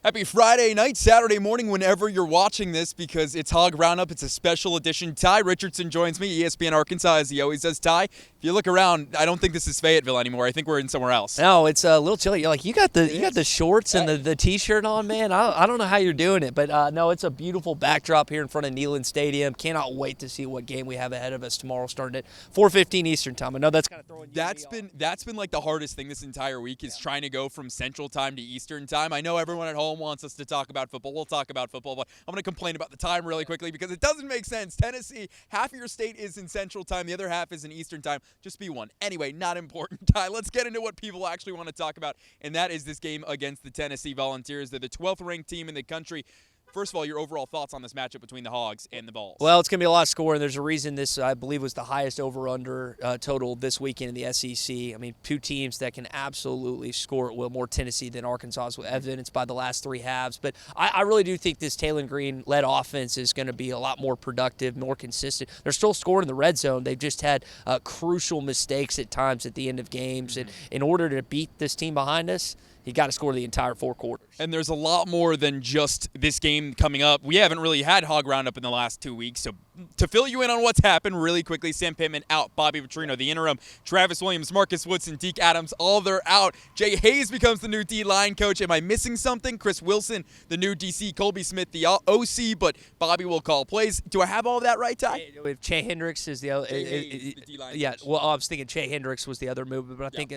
Happy Friday night, Saturday morning, whenever you're watching this, because it's Hog Roundup. It's a special edition. Ty Richardson joins me, ESPN Arkansas, as he always does. Ty, if you look around, I don't think this is Fayetteville anymore. I think we're in somewhere else. No, it's a little chilly. You got the shorts and the t-shirt on, man. I don't know how you're doing it, but no, it's a beautiful backdrop here in front of Neyland Stadium. Cannot wait to see what game we have ahead of us tomorrow, starting at 4:15 Eastern time. I know that's kind of throwing you. That's been like the hardest thing this entire week is trying to go from Central Time to Eastern Time. I know everyone at home wants us to talk about football. We'll talk about football, but I'm going to complain about the time really quickly because it doesn't make sense. Tennessee, half of your state is in Central Time, the other half is in Eastern Time. Just be one. Anyway, not important. Ty, let's get into what people actually want to talk about, and that is this game against the Tennessee Volunteers. They're the 12th ranked team in the country. First of all, your overall thoughts on this matchup between the Hogs and the Vols? Well, it's going to be a lot of score, and there's a reason this, I believe, was the highest over-under total this weekend in the SEC. I mean, two teams that can absolutely score at will, more Tennessee than Arkansas, evidenced by the last three halves. But I really do think this Neyland Green-led offense is going to be a lot more productive, more consistent. They're still scoring in the red zone. They've just had crucial mistakes at times at the end of games. And in order to beat this team behind us, you got to score the entire four quarters. And there's a lot more than just this game coming up. We haven't really had Hog Roundup in the last 2 weeks. So to fill you in on what's happened really quickly, Sam Pittman out, Bobby Petrino, the interim, Travis Williams, Marcus Woodson, Deke Adams, all they're out. Jay Hayes becomes the new D-line coach. Am I missing something? Chris Wilson, the new DC, Colby Smith, the OC, but Bobby will call plays. Do I have all of that right, Ty? If Che Hendricks is the other, the D-line yeah. coach. Well, I was thinking Che Hendricks was the other movement, but I think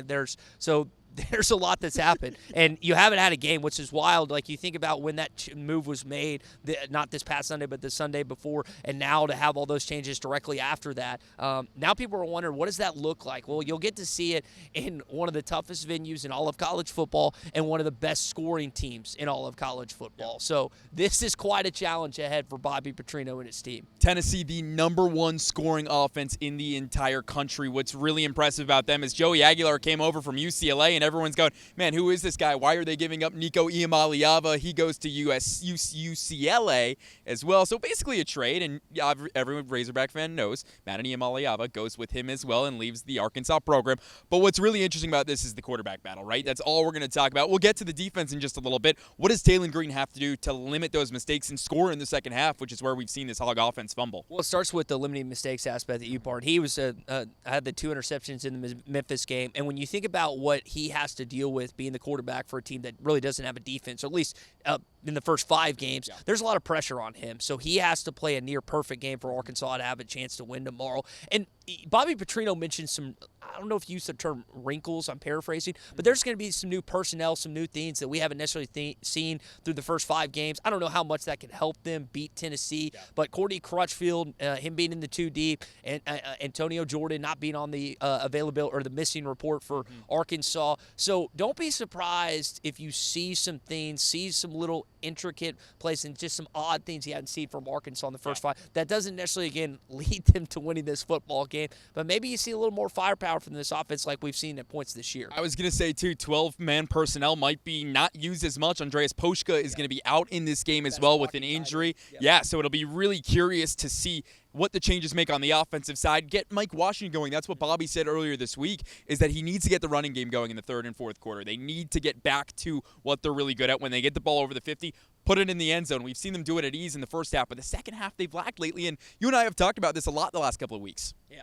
there's a lot that's happened, and you haven't had a game, which is wild. Like, you think about when that move was made, not this past Sunday, but the Sunday before, and now to have all those changes directly after that. Now people are wondering, what does that look like? Well, you'll get to see it in one of the toughest venues in all of college football and one of the best scoring teams in all of college football. So this is quite a challenge ahead for Bobby Petrino and his team. Tennessee, the #1 scoring offense in the entire country. What's really impressive about them is Joey Aguilar came over from UCLA, and everyone's going, man, who is this guy? Why are they giving up Nico Iamaleava? He goes to UCLA as well. So basically a trade, and every Razorback fan knows Matt Iamaleava goes with him as well and leaves the Arkansas program. But what's really interesting about this is the quarterback battle, right? That's all we're going to talk about. We'll get to the defense in just a little bit. What does Neyland Green have to do to limit those mistakes and score in the second half, which is where we've seen this Hog offense fumble? Well, it starts with the limiting mistakes aspect that you part. He was had the 2 interceptions in the Memphis game, and when you think about what he has to deal with being the quarterback for a team that really doesn't have a defense, or at least in the first 5 games, there's a lot of pressure on him. So he has to play a near-perfect game for Arkansas to have a chance to win tomorrow. And Bobby Petrino mentioned some, I don't know if you used the term wrinkles, I'm paraphrasing, but there's going to be some new personnel, some new things that we haven't necessarily seen through the first 5 games. I don't know how much that could help them beat Tennessee, but Courtney Crutchfield, him being in the 2 deep, and Antonio Jordan not being on the availability or the missing report for Arkansas. So don't be surprised if you see some things, see some little intricate plays and just some odd things you hadn't seen from Arkansas in the first 5. That doesn't necessarily, again, lead them to winning this football game, but maybe you see a little more firepower from this offense like we've seen at points this year. I was going to say, too, 12-man personnel might be not used as much. Andreas Poshka is going to be out in this game as well with an injury. Yeah, so it'll be really curious to see what the changes make on the offensive side. Get Mike Washington going. That's what Bobby said earlier this week, is that he needs to get the running game going in the 3rd and 4th quarter. They need to get back to what they're really good at. When they get the ball over the 50, put it in the end zone. We've seen them do it at ease in the first half, but the second half they've lacked lately, and you and I have talked about this a lot the last couple of weeks. Yeah,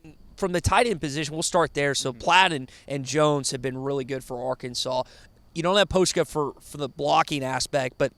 and from the tight end position, we'll start there. So Platt and Jones have been really good for Arkansas. You don't have Poshka for the blocking aspect, but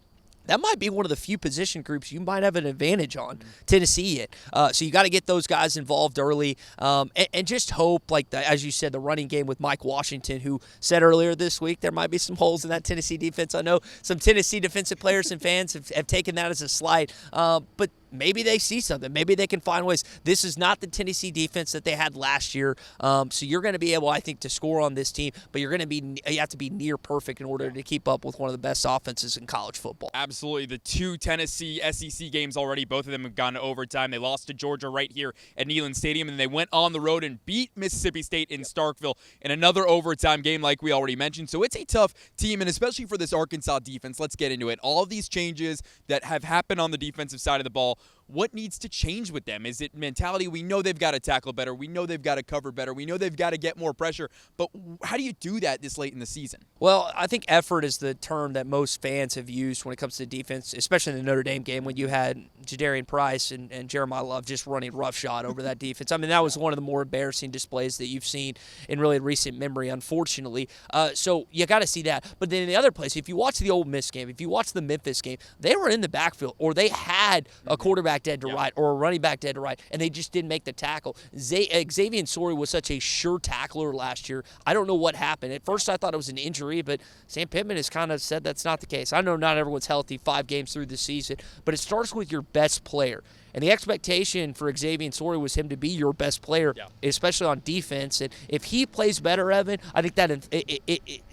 that might be one of the few position groups you might have an advantage on Tennessee in. So you got to get those guys involved early and just hope, like as you said, the running game with Mike Washington, who said earlier this week there might be some holes in that Tennessee defense. I know some Tennessee defensive players and fans have taken that as a slight, but maybe they see something. Maybe they can find ways. This is not the Tennessee defense that they had last year. So you're going to be able, I think, to score on this team, but you have to be near perfect in order to keep up with one of the best offenses in college football. Absolutely. The 2 Tennessee SEC games already, both of them have gone to overtime. They lost to Georgia right here at Neyland Stadium, and they went on the road and beat Mississippi State in Starkville in another overtime game like we already mentioned. So it's a tough team, and especially for this Arkansas defense. Let's get into it. All of these changes that have happened on the defensive side of the ball, what needs to change with them? Is it mentality? We know they've got to tackle better. We know they've got to cover better. We know they've got to get more pressure. But how do you do that this late in the season? Well, I think effort is the term that most fans have used when it comes to defense, especially in the Notre Dame game when you had Jadarian Price and Jeremiah Love just running roughshod over that defense. I mean, that was one of the more embarrassing displays that you've seen in really recent memory, unfortunately. So you got to see that. But then in the other place, if you watch the Ole Miss game, if you watch the Memphis game, they were in the backfield or they had a quarterback dead to right or a running back dead to right, and they just didn't make the tackle. Xavier Sori was such a sure tackler last year. I don't know what happened. At first, I thought it was an injury, but Sam Pittman has kind of said that's not the case. I know not everyone's healthy 5 games through the season, but it starts with your best player. And the expectation for Xavier Sori was him to be your best player, especially on defense. And if he plays better, Evan, I think that,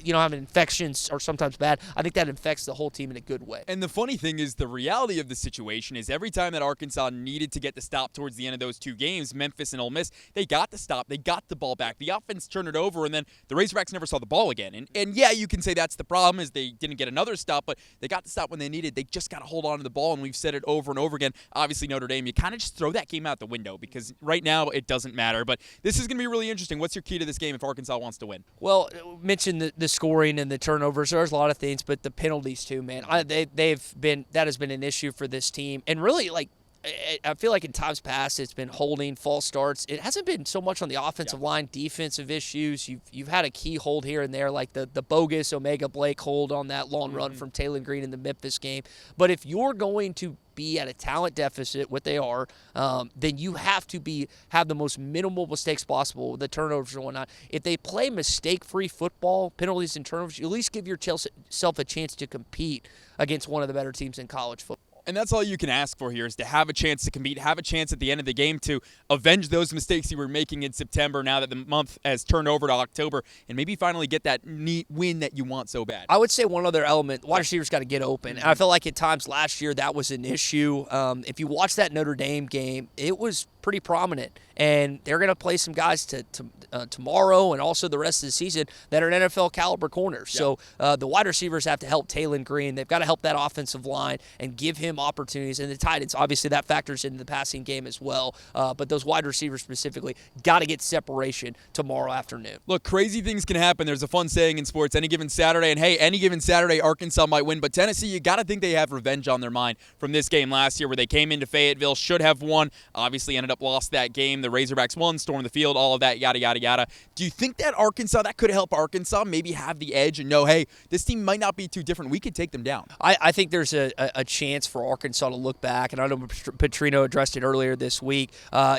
having infections are sometimes bad. I think that infects the whole team in a good way. And the funny thing is, the reality of the situation is every time that Arkansas needed to get the stop towards the end of those 2 games, Memphis and Ole Miss, they got the stop. They got the ball back. The offense turned it over, and then the Razorbacks never saw the ball again. And yeah, you can say that's the problem is they didn't get another stop, but they got the stop when they needed. They just got to hold on to the ball, and we've said it over and over again. Obviously, Notre Dame, you kind of just throw that game out the window because right now it doesn't matter. But this is going to be really interesting. What's your key to this game if Arkansas wants to win? Well, mention the scoring and the turnovers. There's a lot of things, but the penalties too, man. That has been an issue for this team, and really I feel like in times past it's been holding, false starts. It hasn't been so much on the offensive line, defensive issues. You've had a key hold here and there, like the bogus Omega Blake hold on that long run from Taylor Green in the Memphis game. But if you're going to be at a talent deficit, what they are, then you have to have the most minimal mistakes possible with the turnovers and whatnot. If they play mistake-free football, penalties and turnovers, you at least give yourself a chance to compete against one of the better teams in college football. And that's all you can ask for here is to have a chance to compete, have a chance at the end of the game to avenge those mistakes you were making in September now that the month has turned over to October and maybe finally get that neat win that you want so bad. I would say one other element, wide receivers got to get open. And I felt like at times last year that was an issue. If you watch that Notre Dame game, it was pretty prominent. And they're going to play some guys tomorrow and also the rest of the season that are NFL caliber corners. So the wide receivers have to help Taylor Green. They've got to help that offensive line and give him opportunities. And the tight ends, obviously that factors into the passing game as well. But those wide receivers specifically got to get separation tomorrow afternoon. Look, crazy things can happen. There's a fun saying in sports, any given Saturday. And hey, any given Saturday, Arkansas might win. But Tennessee, you got to think they have revenge on their mind from this game last year where they came into Fayetteville, should have won, obviously ended up lost that game. The Razorbacks won, stormed the field, all of that, yada, yada, yada. Do you think that that could help Arkansas maybe have the edge and know, hey, this team might not be too different. We could take them down. I think there's a chance for Arkansas to look back, and I know Petrino addressed it earlier this week.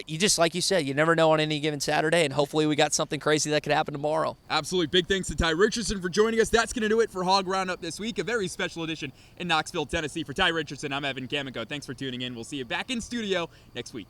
You just, like you said, you never know on any given Saturday, and hopefully we got something crazy that could happen tomorrow. Absolutely. Big thanks to Ty Richardson for joining us. That's going to do it for Hog Roundup this week, a very special edition in Knoxville, Tennessee. For Ty Richardson, I'm Evan Kamiko. Thanks for tuning in. We'll see you back in studio next week.